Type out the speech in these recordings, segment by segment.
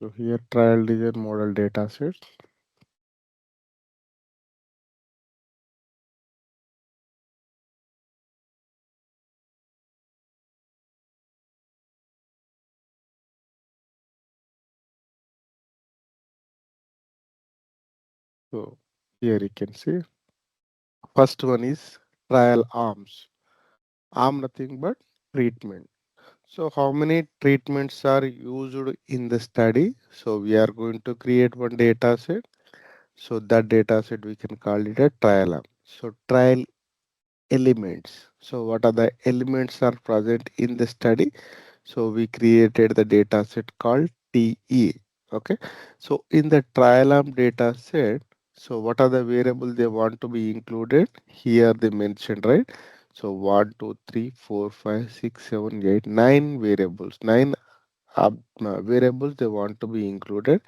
So here trial design model data sets. So here you can see first one is trial arms. Arm nothing but treatment. So how many treatments are used in the study? So we are going to create one data set. So that data set we can call it a trial arm. So trial elements. So what are the elements are present in the study? So we created the data set called TE. Okay. So in the trial arm data set, so what are the variables they want to be included? Here they mentioned, right? So 1, 2, 3, 4, 5, 6, 7, 8, 9 variables. Nine variables they want to be included.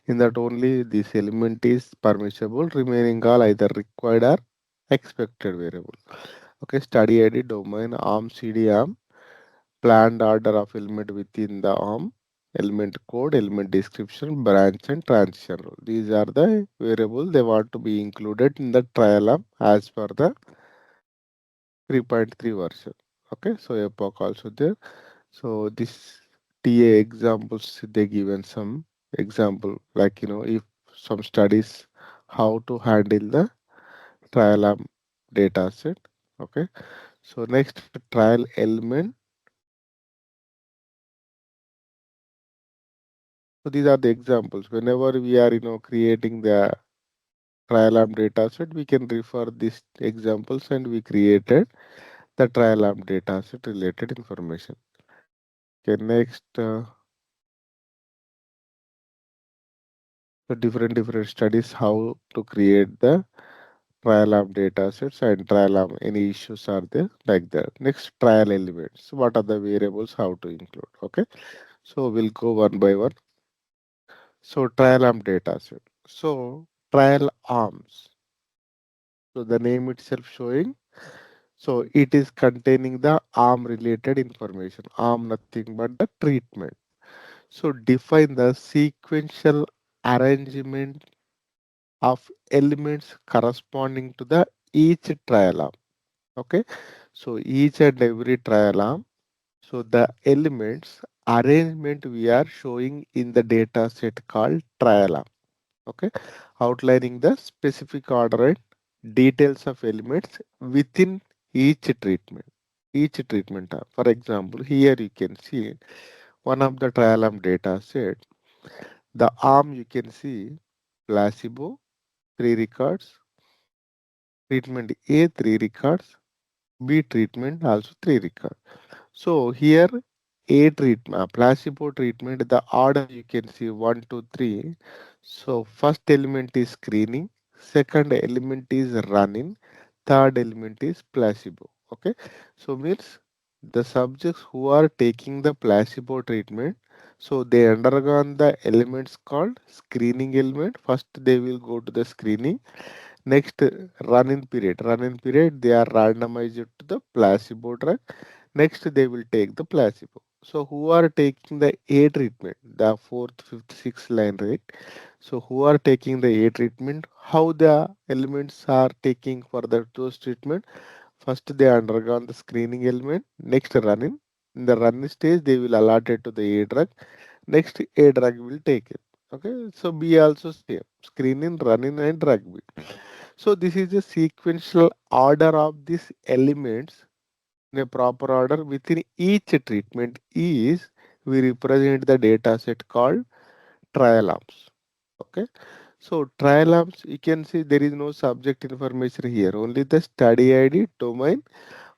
In that only this element is permissible. Remaining all either required or expected variable. Okay. Study ID, domain, arm, CDISC, planned order of element within the arm, element code, element description, branch, and transition rule. These are the variables they want to be included in the trial arm as per the 3.3 version. Okay, so epoch also there. So this TA examples they given some example like if some studies how to handle the trial arm data set. Okay, so next trial element. So these are the examples. Whenever we are, creating the trial arm data set, we can refer these examples and we created the trial arm data set related information. Okay, next, the different studies how to create the trial arm data sets and trial arm any issues are there like that. Next, trial elements. What are the variables how to include? Okay, so we'll go one by one. So trial arm data set. So trial arms. So the name itself showing. So it is containing the arm related information. Arm nothing but the treatment. So define the sequential arrangement of elements corresponding to the each trial arm. Okay. So each and every trial arm. So the elements arrangement we are showing in the data set called trial arm. Okay. Outlining the specific order and details of elements within each treatment. Each treatment arm. For example, here you can see one of the trial arm data set. The arm you can see placebo, 3 records, treatment A, 3 records, B treatment also 3 records. So here A treatment, placebo treatment, the order you can see 1, 2, 3. So first element is screening, second element is running, third element is placebo. Okay, so means the subjects who are taking the placebo treatment, so they undergone the elements called screening element. First they will go to the screening. Next, run-in period, they are randomized to the placebo drug. Next, they will take the placebo. So, who are taking the A treatment, the fourth, fifth, sixth line, right? So, who are taking the A treatment? How the elements are taking for the those treatment? First, they undergone the screening element. Next, run-in. In the run stage, they will allot it to the A drug. Next, A drug will take it. Okay, so B also same. Screening, run-in, and drug B. So this is the sequential order of these elements in a proper order within each treatment is we represent the data set called trial arms. Okay. So trial arms, you can see there is no subject information here, only the study ID, domain,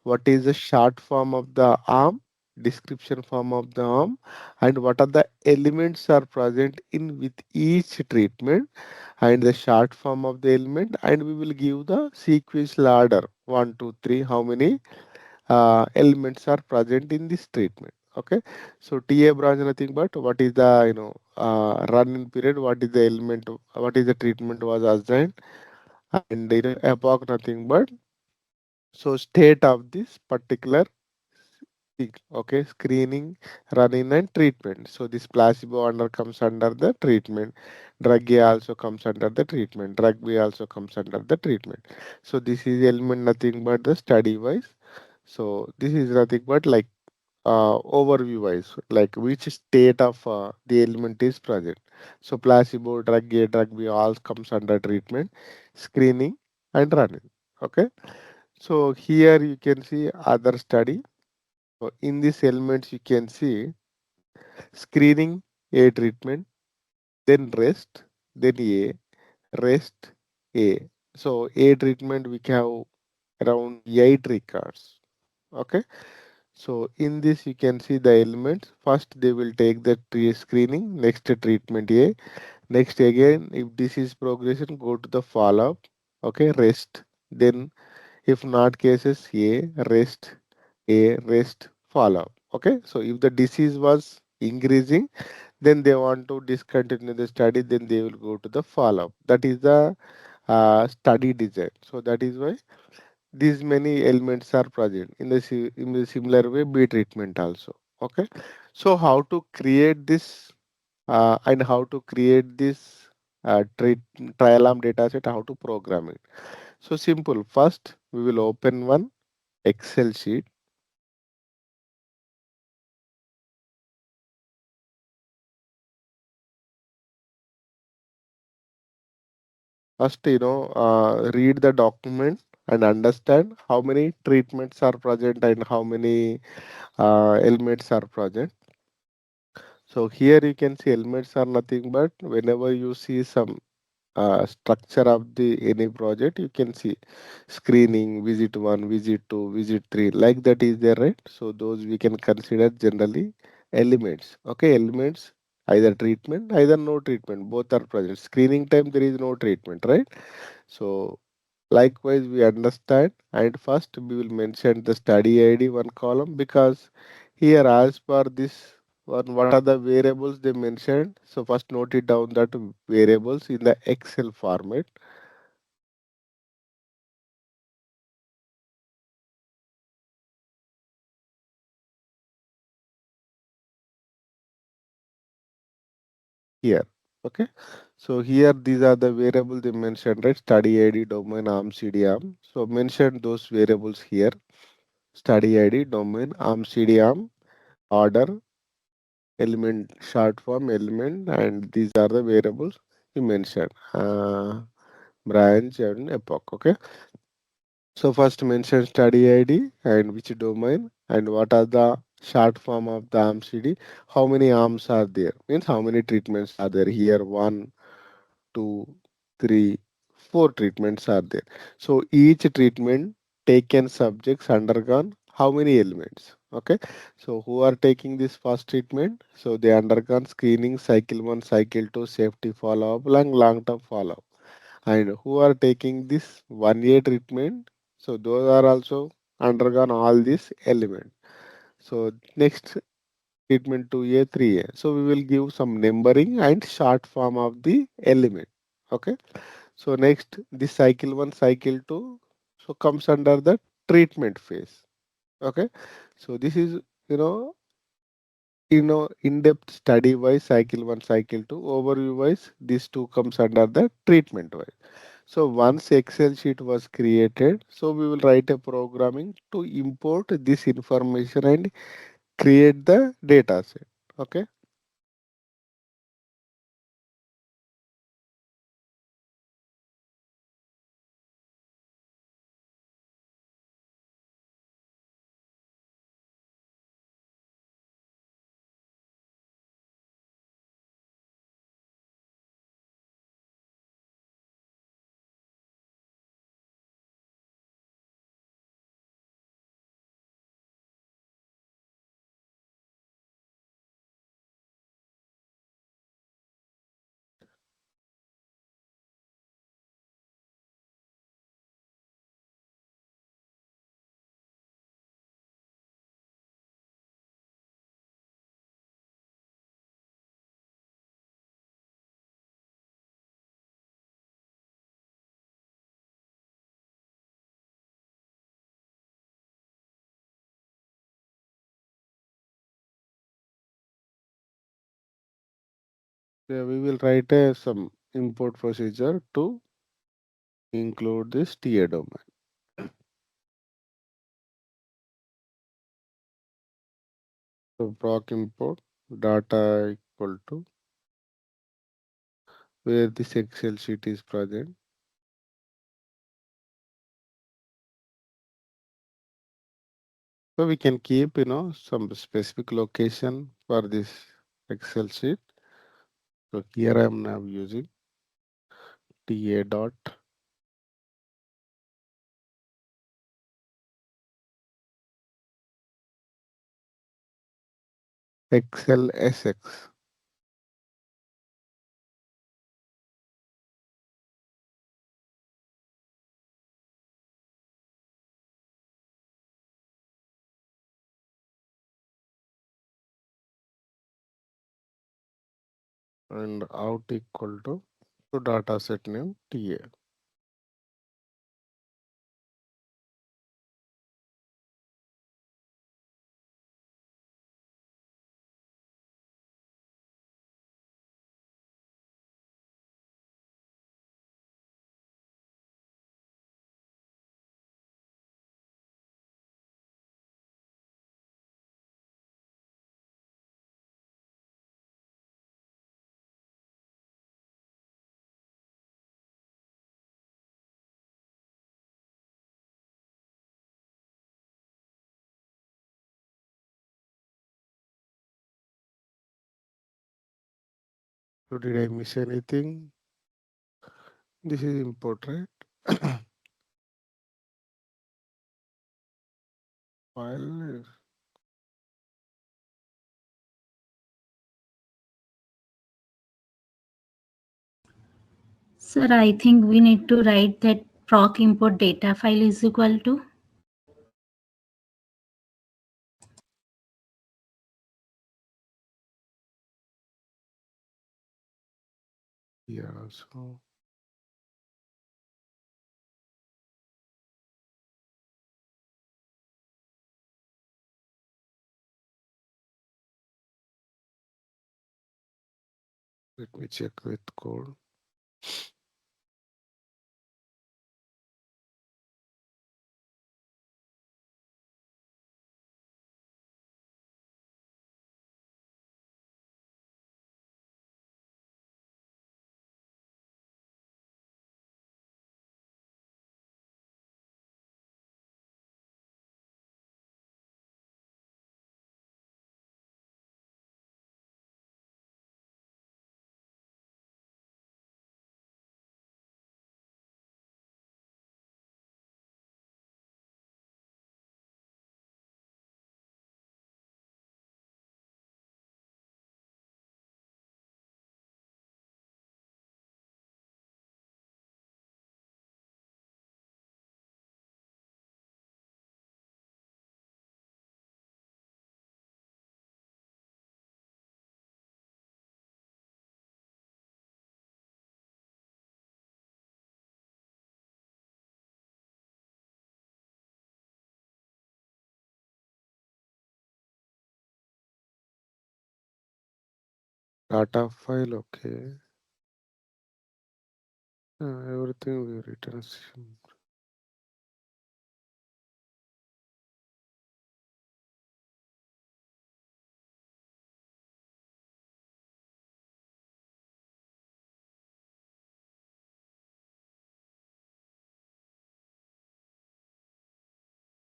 what is the short form of the arm, description form of the arm, and what are the elements are present in with each treatment and the short form of the element, and we will give the sequential order 1, 2, 3, how many elements are present in this treatment. Okay, so TA branch nothing but what is the run in period, what is the element, what is the treatment was assigned, and epoch nothing but so state of this particular Okay, screening, running, and treatment. So this placebo under comes under the treatment. Drug A also comes under the treatment. Drug B also comes under the treatment. So this is element nothing but the study wise. So this is nothing but like overview wise, like which state of the element is present. So placebo, drug A, drug B all comes under treatment, screening, and running. Okay. So here you can see other study. So in these elements you can see screening A treatment, then rest, then A, rest A. So A treatment we have around 8 records. Okay. So in this you can see the elements. First they will take the screening, next treatment A, next again if disease progression go to the follow up. Okay, rest. Then if not cases A, rest, follow up. Okay, so if the disease was increasing, then they want to discontinue the study, then they will go to the follow up. That is the study design. So that is why these many elements are present in the in the similar way B treatment also. Okay, so how to create this and how to create this trial arm data set, how to program it. So simple. First, we will open one Excel sheet. First, read the document and understand how many treatments are present and how many elements are present. So here you can see elements are nothing but whenever you see some structure of the any project, you can see screening, visit one, visit two, visit three, like that is there, right? So those we can consider generally elements. Okay, elements either treatment, either no treatment, both are present. Screening time there is no treatment, right? So likewise, we understand, and first we will mention the study ID one column because here, as per this one, what are the variables they mentioned? So first note it down that variables in the Excel format. Here. Okay. So here these are the variables they mentioned, right? Study ID, domain, arm, CDIM. So mention those variables here. Study ID, domain, arm, CDIM, order, element, short form, element, and these are the variables you mentioned. Branch and epoch. Okay. So first mention study ID and which domain and what are the short form of the arm CD. How many arms are there? Means how many treatments are there here? One, two, three, four treatments are there. So each treatment taken subjects undergone how many elements? Okay. So who are taking this first treatment? So they undergone screening, cycle one, cycle two, safety follow up, long term follow up. And who are taking this 1 year treatment? So those are also undergone all these elements. So next treatment 2A, 3A. So we will give some numbering and short form of the element. Okay. So next this cycle 1, cycle 2. So comes under the treatment phase. Okay. So this is you know in-depth study wise cycle 1, cycle 2. Overview wise these two comes under the treatment wise. So once Excel sheet was created, so we will write a programming to import this information and create the data set. Okay. Yeah, we will write some import procedure to include this TA domain. So proc import data equal to where this Excel sheet is present. So we can keep, some specific location for this Excel sheet. So here I am now using TA dot Excel SX and out equal to data set name TA. So did I miss anything? This is import, right? File. Sir, I think we need to write that proc import data file is equal to. Yeah, so let me check with code. Data file, okay. Everything we written.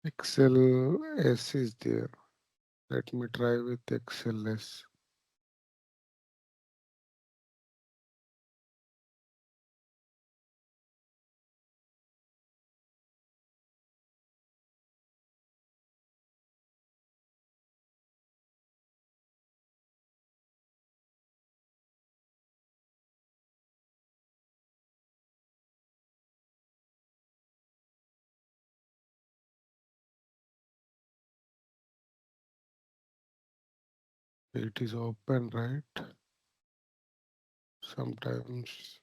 Excel S is there. Let me try with Excel S. It is open, right? Sometimes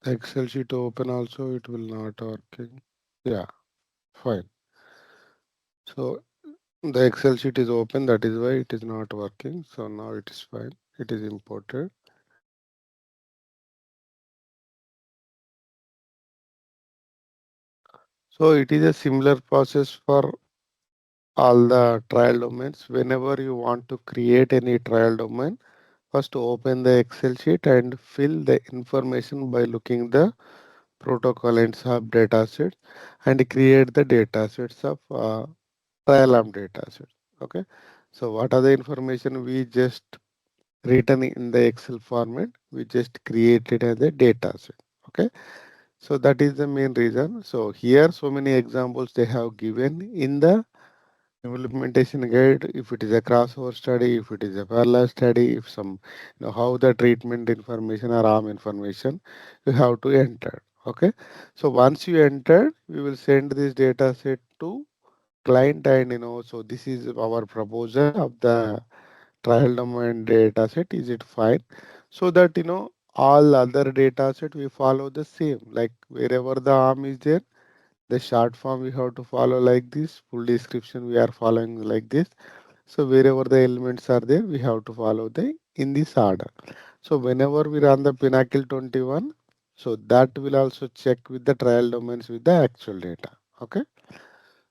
the Excel sheet open also, it will not working. Yeah, fine. So the Excel sheet is open, that is why it is not working. So now it is fine. It is imported. So it is a similar process for all the trial domains. Whenever you want to create any trial domain, first open the Excel sheet and fill the information by looking the protocol and sub data sets and create the data sets of trial arm data sets. Okay. So what are the information we just written in the Excel format? We just created as a data set. Okay. So that is the main reason. So here so many examples they have given in the implementation guide. If it is a crossover study, if it is a parallel study, if some how the treatment information or arm information you have to enter. Okay. So once you enter, we will send this data set to client, and so this is our proposal of the trial domain data set. Is it fine? So that all other data set we follow the same, like wherever the arm is there, the short form we have to follow like this, full description we are following like this. So wherever the elements are there, we have to follow the in this order. So whenever we run the Pinnacle 21, so that will also check with the trial domains with the actual data. Okay.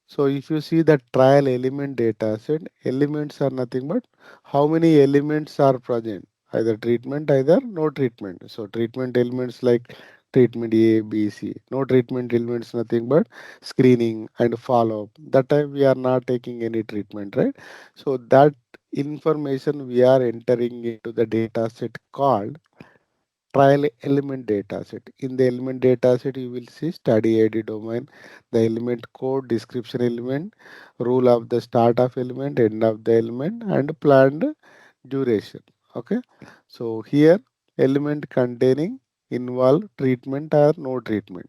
So if you see the trial element data set, elements are nothing but how many elements are present, either treatment, either no treatment. So treatment elements like treatment A, B, C. No treatment elements nothing but screening and follow up. That time we are not taking any treatment, right? So that information we are entering into the data set called trial element dataset. In the element dataset, you will see study ID domain, the element code, description element, rule of the start of element, end of the element, and planned duration. Okay. So here element containing involve treatment or no treatment.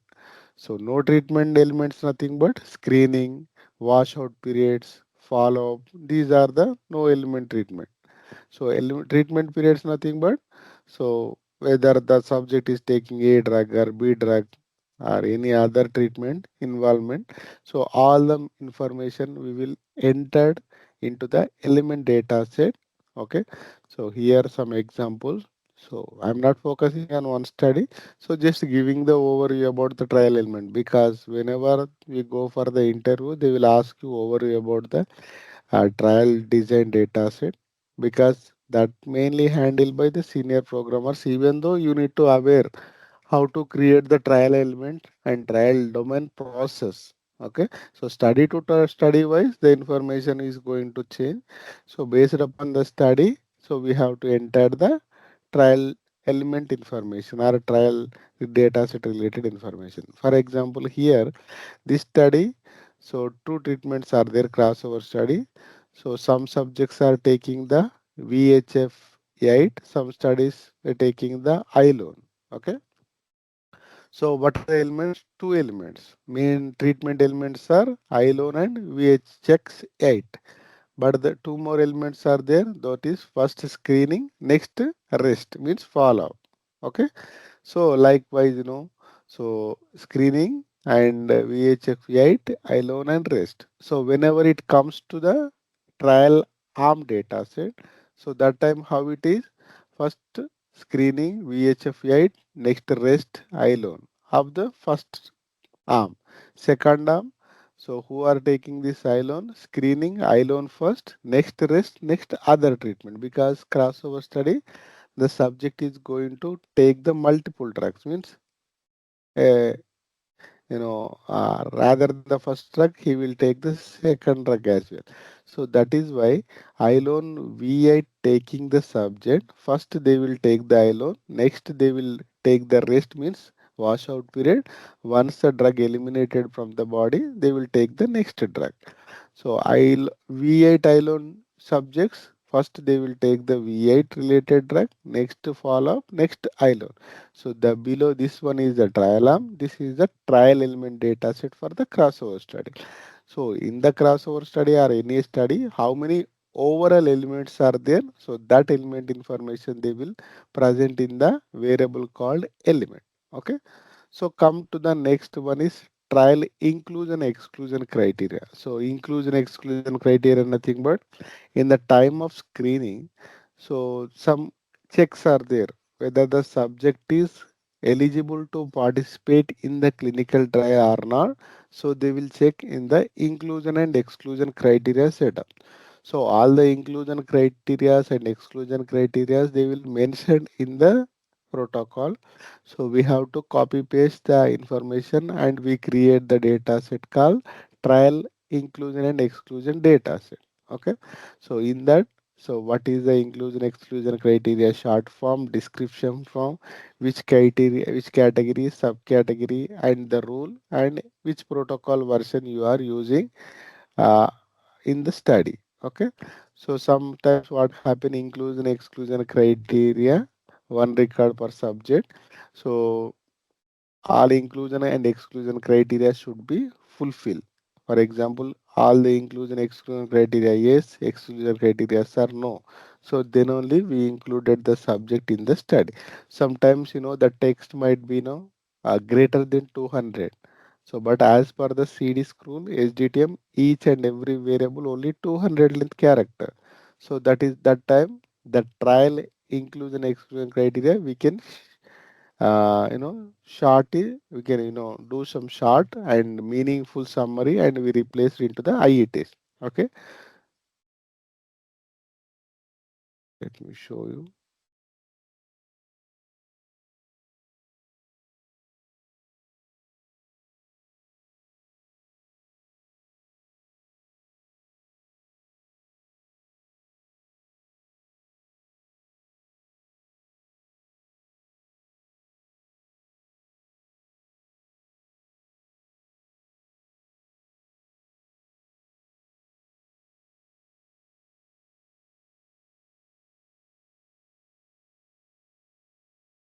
So no treatment elements nothing but screening, washout periods, follow up. These are the no element treatment. So treatment periods nothing but so whether the subject is taking A drug or B drug or any other treatment involvement. So all the information we will enter into the element data set. Okay. So here some examples. So I'm not focusing on one study. So just giving the overview about the trial element, because whenever we go for the interview, they will ask you overview about the trial design data set, because that mainly handled by the senior programmers, even though you need to aware how to create the trial element and trial domain process. Okay. So study to study wise the information is going to change. So based upon the study, so we have to enter the trial element information or trial data set related information. For example, here this study, so two treatments are there crossover study. So some subjects are taking the VHF 8, some studies are taking the ILON. Okay. So what are the elements? Two elements. Main treatment elements are ILON and VHX 8. But the two more elements are there. That is first screening, next rest means follow up. Okay. So likewise, so screening and VHF8, ILON and rest. So whenever it comes to the trial arm data set, so that time how it is, first screening VHF8, next rest ILON of the first arm. Second arm, so who are taking this ILON, screening ILON first, next rest, next other treatment, because crossover study the subject is going to take the multiple drugs, means uh, rather than the first drug, he will take the second drug as well. So that is why ILON V8 taking the subject. First they will take the ILON, next they will take the rest means washout period. Once the drug eliminated from the body, they will take the next drug. So V8 ILON subjects, first they will take the V8 related drug, next follow up, next ILON. So the below this one is the trial arm. This is the trial element data set for the crossover study. So in the crossover study or any study, how many overall elements are there? So that element information they will present in the variable called element. Okay. So come to the next one is trial inclusion exclusion criteria. So inclusion exclusion criteria nothing but in the time of screening. So some checks are there whether the subject is eligible to participate in the clinical trial or not. So they will check in the inclusion and exclusion criteria setup. So all the inclusion criteria and exclusion criteria they will mention in the protocol. So we have to copy paste the information and we create the data set called trial inclusion and exclusion data set. Okay. So in that, so what is the inclusion exclusion criteria? Short form, description form, which criteria, which category, subcategory, and the rule, and which protocol version you are using uh, in the study. Okay, so sometimes what happen inclusion exclusion criteria, one record per subject. So all inclusion and exclusion criteria should be fulfilled. For example, all the inclusion exclusion criteria yes, exclusion criteria are no. So then only we included the subject in the study. Sometimes the text might be greater than 200. So but as per the CDISC rule, SDTM each and every variable only 200 length character. So that is that time the trial inclusion exclusion criteria we can short we can do some short and meaningful summary and we replace it into the IE test. Okay, let me show you.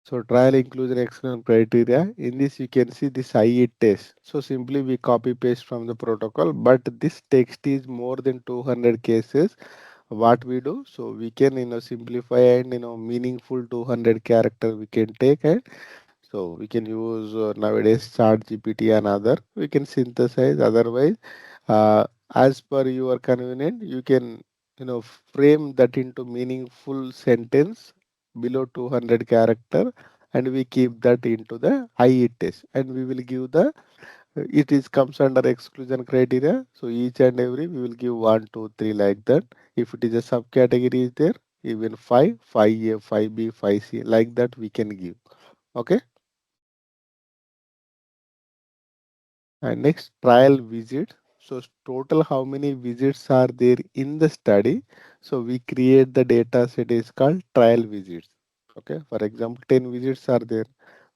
So trial inclusion exclusion criteria, in this you can see this IE test. So simply we copy paste from the protocol, but this text is more than 200 cases. What we do, so we can simplify and meaningful 200 character we can take, and so we can use nowadays Chat GPT and other. We can synthesize. Otherwise, uh, as per your convenient, you can frame that into meaningful sentence below 200 character, and we keep that into the IE test, and we will give the it is comes under exclusion criteria. So each and every we will give one, two, three like that. If it is a subcategory is there, even five, 5A, 5B, 5C like that we can give. Okay. And next, trial visit. So total how many visits are there in the study? So we create the data set is called trial visits. Okay. For example, 10 visits are there.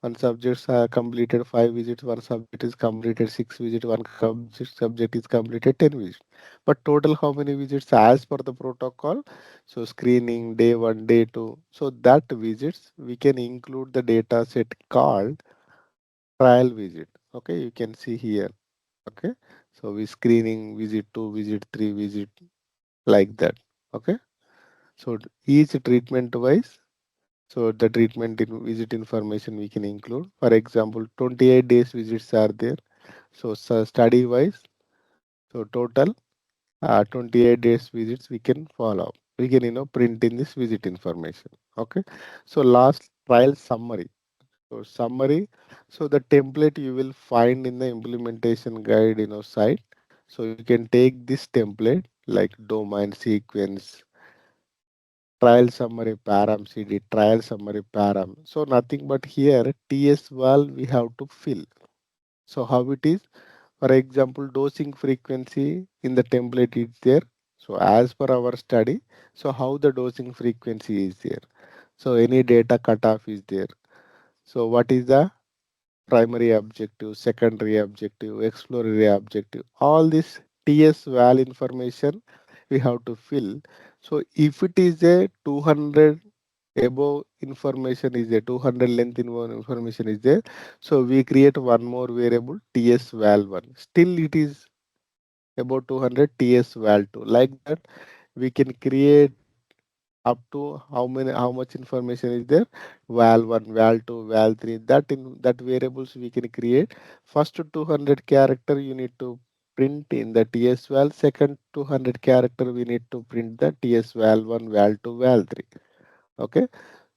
One subject completed 5 visits. One subject is completed 6 visits. One subject is completed 10 visits. But total how many visits as per the protocol? So screening day one, day two. So that visits we can include the data set called trial visit. Okay. You can see here. Okay, so we screening visit 2, visit 3, visit like that. Okay, so each treatment wise, so the treatment in visit information we can include. For example, 28 days visits are there. So, study wise, so total 28 days visits we can follow. We can print in this visit information. Okay, so last trial summary. So summary, so the template you will find in the implementation guide site. So you can take this template like domain sequence, trial summary param CD, trial summary param. So nothing but here TS val we have to fill. So how it is? For example, dosing frequency in the template is there. So as per our study, so how the dosing frequency is there. So any data cutoff is there. So what is the primary objective, secondary objective, exploratory objective, all this TS val information we have to fill. So if it is a 200 above information is there, 200 length information is there, so we create one more variable TS val 1. Still it is about 200 TS val 2. Like that we can create up to how much information is there, val 1, val 2, val 3, that in that variables we can create. First 200 character you need to print in the ts val, second 200 character we need to print the ts val 1, val 2, val 3. Okay,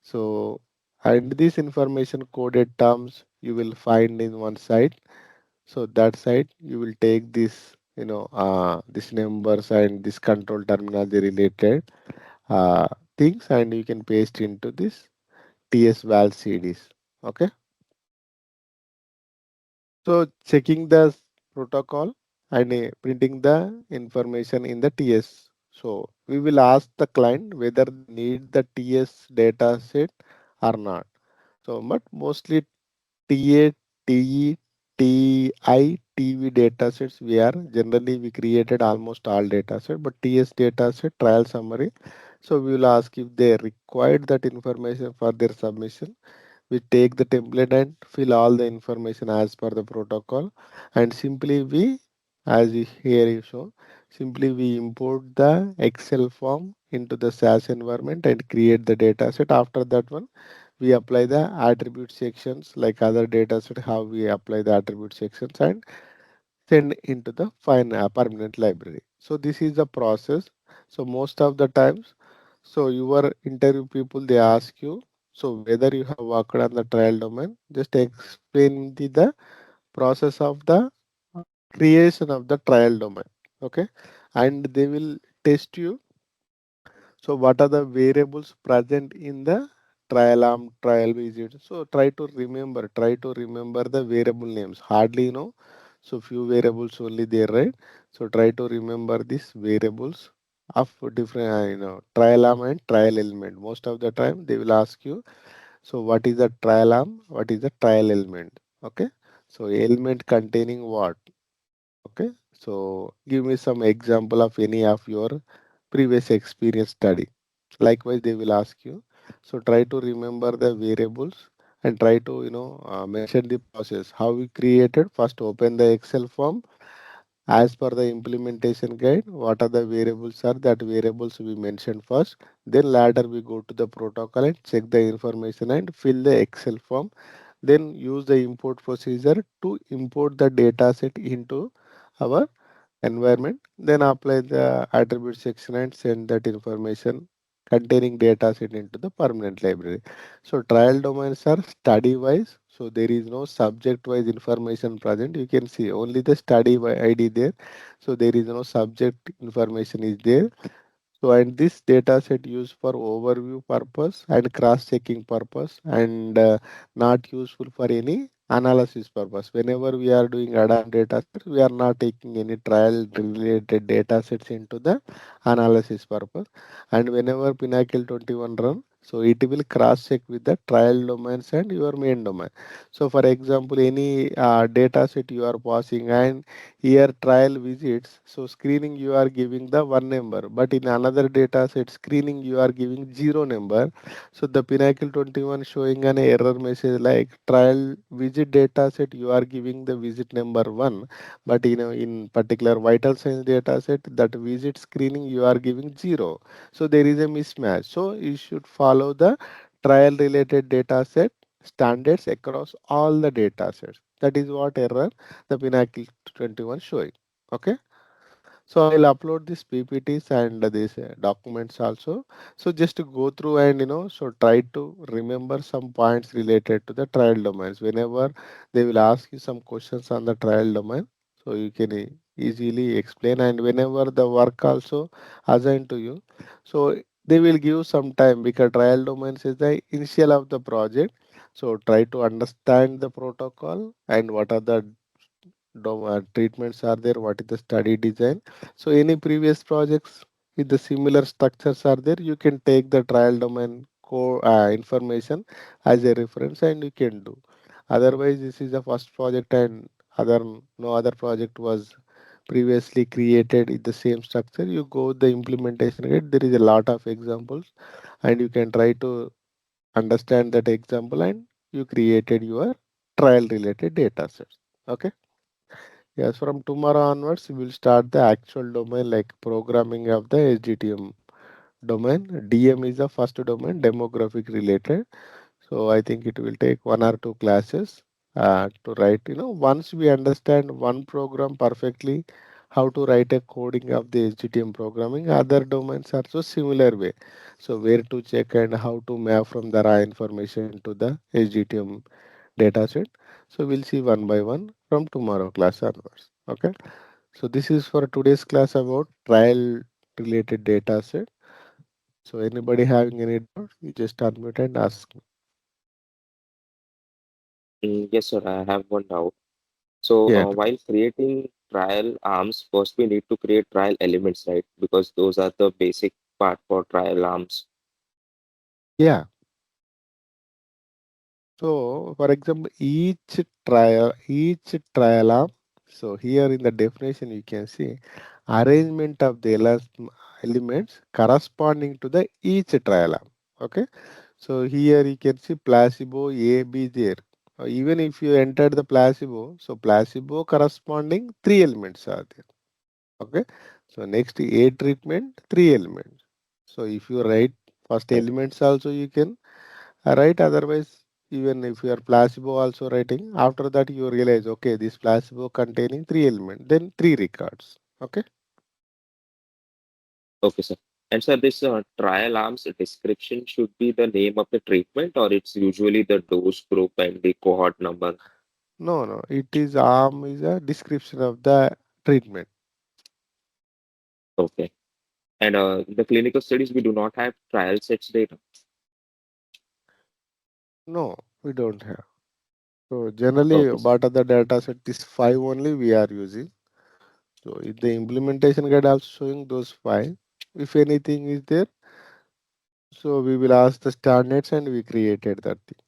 so and this information coded terms you will find in one side. So that side you will take this, this numbers and this control terminology related uh, things, and you can paste into this TS val CDs. Okay. So checking the protocol and printing the information in the TS. So we will ask the client whether they need the TS data set or not. So but mostly TA, TE, TI, TV datasets we created almost all dataset, but TS dataset trial summary. So we will ask if they required that information for their submission. We take the template and fill all the information as per the protocol, and simply we, as you here you show, simply we import the Excel form into the SAS environment and create the dataset. After that one we apply the attribute sections like other data set, how we apply the attribute sections and send into the fine permanent library. So this is the process. So most of the times, so your interview people they ask you, so whether you have worked on the trial domain, just explain the process of the creation of the trial domain. Okay, and they will test you, so what are the variables present in the trial arm, trial visit? So try to remember the variable names. Hardly so few variables only there, right? So try to remember these variables of different, trial arm and trial element. Most of the time they will ask you, so what is the trial arm? What is the trial element? Okay. So element containing what? Okay. So give me some example of any of your previous experience study. Likewise, they will ask you. So try to remember the variables and try to mention the process. How we created. First, open the Excel form as per the implementation guide. What are the variables are that variables we mentioned first. Then later we go to the protocol and check the information and fill the Excel form. Then use the import procedure to import the data set into our environment, then apply the attribute section and send that information containing data set into the permanent library. So trial domains are study wise, so there is no subject wise information present. You can see only the study ID there, so there is no subject information is there. So, and this data set used for overview purpose and cross-checking purpose, and not useful for any analysis purpose. Whenever we are doing add-on data set, we are not taking any trial related data sets into the analysis purpose. And whenever Pinnacle 21 run, so it will cross-check with the trial domains and your main domain. So, for example, any data set you are passing and here trial visits, so screening you are giving the one number, but in another data set screening you are giving zero number. So the Pinnacle 21 showing an error message like trial visit data set you are giving the visit number one, but in particular vital signs data set that visit screening you are giving zero. So there is a mismatch. So you should follow the trial related data set standards across all the data sets. That is what error the Pinnacle 21 showing. Okay. So I'll upload these PPTs and these documents also. So just to go through and so try to remember some points related to the trial domains. Whenever they will ask you some questions on the trial domain, so you can easily explain. And whenever the work also assigned to you, so they will give some time because trial domains is the initial of the project. So try to understand the protocol and what are the treatments are there, what is the study design. So any previous projects with the similar structures are there, you can take the trial domain core information as a reference and you can do. Otherwise this is the first project and other no other project was previously created in the same structure, you go the implementation guide, there is a lot of examples and you can try to understand that example and you created your trial related data sets. Okay. Yes, from tomorrow onwards, we will start the actual domain like programming of the Sdtm domain. DM is the first domain, demographic related. So I think it will take one or two classes to write. Once we understand one program perfectly, how to write a coding of the Sdtm programming. Other domains are so similar way. So where to check and how to map from the raw information to the Sdtm dataset. So we'll see one by one from tomorrow class onwards. Okay. So this is for today's class about trial related data set. So anybody having any doubt, you just unmute and ask me. Yes, sir, I have one doubt. So, Yeah, while creating trial arms, first we need to create trial elements, right? Because those are the basic part for trial arms. yeah. So for example, each trial arm. So here in the definition you can see arrangement of the elements corresponding to the each trial arm. Okay. So here you can see placebo A, B there. Even if you enter the placebo, so placebo corresponding three elements are there. Okay. So next A treatment, three elements. So if you write first Right. elements also you can write, otherwise even if you are placebo also writing, after that you realize okay this placebo containing three elements, then three records. Okay. Okay, sir. And sir, this trial arms description should be the name of the treatment, or it's usually the dose group and the cohort number. No, no, it is arm is a description of the treatment. Okay. And the clinical studies, we do not have trial sets data. No, we don't have. So generally, Okay, sir. what are the data set? This five only we are using. So if the implementation guide also showing those five. If anything is there, so we will ask the standards and we created that thing.